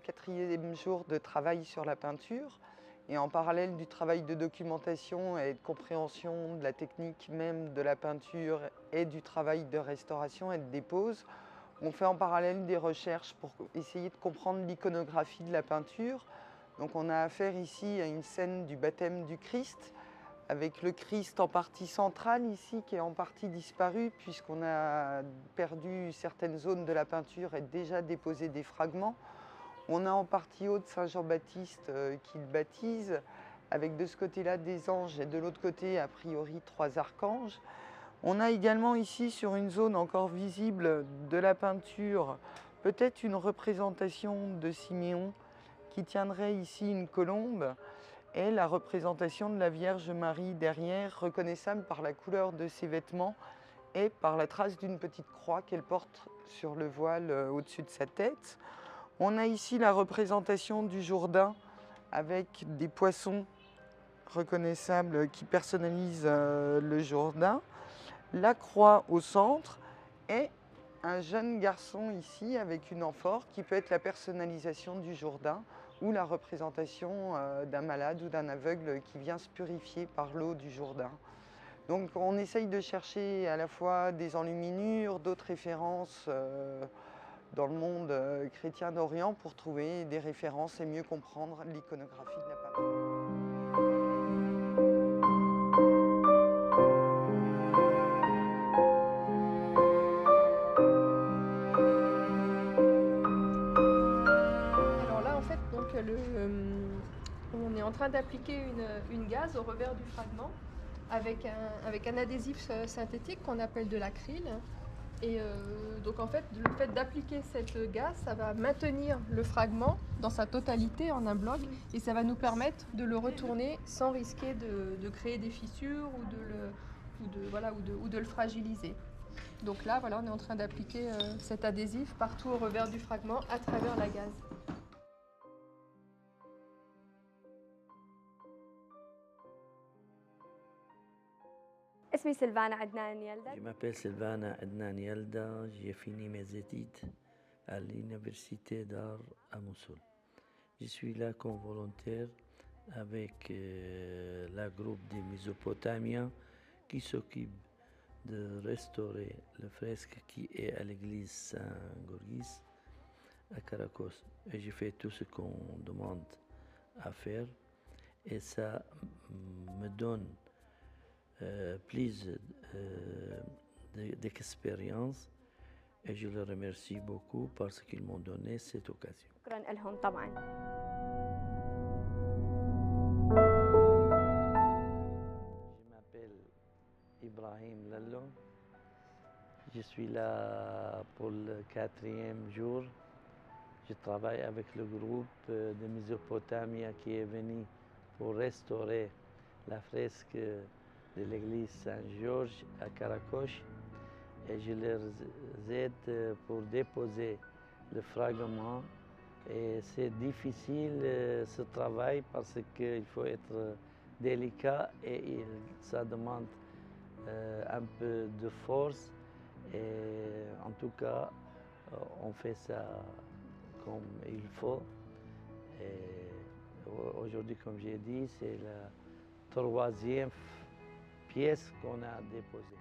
4e jour de travail sur la peinture. Et en parallèle du travail de documentation et de compréhension de la technique même de la peinture et du travail de restauration et de dépose, on fait en parallèle des recherches pour essayer de comprendre l'iconographie de la peinture. Donc on a affaire ici à une scène du baptême du Christ, avec le Christ en partie centrale ici, qui est en partie disparu, puisqu'on a perdu certaines zones de la peinture et déjà déposé des fragments. On a en partie haute Saint Jean-Baptiste qui le baptise, avec de ce côté-là des anges et de l'autre côté, a priori, 3 archanges. On a également ici, sur une zone encore visible de la peinture, peut-être une représentation de Siméon qui tiendrait ici une colombe, et la représentation de la Vierge Marie derrière, reconnaissable par la couleur de ses vêtements et par la trace d'une petite croix qu'elle porte sur le voile au-dessus de sa tête. On a ici la représentation du Jourdain avec des poissons reconnaissables qui personnalisent le Jourdain, la croix au centre et un jeune garçon ici avec une amphore qui peut être la personnalisation du Jourdain ou la représentation d'un malade ou d'un aveugle qui vient se purifier par l'eau du Jourdain. Donc on essaye de chercher à la fois des enluminures, d'autres références dans le monde chrétien d'Orient pour trouver des références et mieux comprendre l'iconographie de la peinture. Alors là, en fait, donc, on est en train d'appliquer une gaze au revers du fragment avec un adhésif synthétique qu'on appelle de l'acryl. Et donc en fait, le fait d'appliquer cette gaze, ça va maintenir le fragment dans sa totalité en un bloc et ça va nous permettre de le retourner sans risquer de créer des fissures ou de le fragiliser. Donc là, voilà, on est en train d'appliquer cet adhésif partout au revers du fragment à travers la gaze. Je m'appelle Sylvana Adnan Yalda, j'ai fini mes études à l'Université d'Art à Mossoul. Je suis là comme volontaire avec la groupe des Mésopotamiens qui s'occupe de restaurer le fresque qui est à l'église Saint-Gorgis à Caracos. Et j'ai fait tout ce qu'on demande à faire et ça me donne plus d'expérience et je les remercie beaucoup parce qu'ils m'ont donné cette occasion. Je m'appelle Ibrahim Lallo. Je suis là pour le 4e jour. Je travaille avec le groupe de Mésopotamie qui est venu pour restaurer la fresque de l'église Saint-Georges à Caracos et je les aide pour déposer le fragment. Et c'est difficile ce travail parce qu'il faut être délicat et ça demande un peu de force. Et en tout cas, on fait ça comme il faut. Et aujourd'hui, comme j'ai dit, c'est la 3e pièce qu'on a déposée.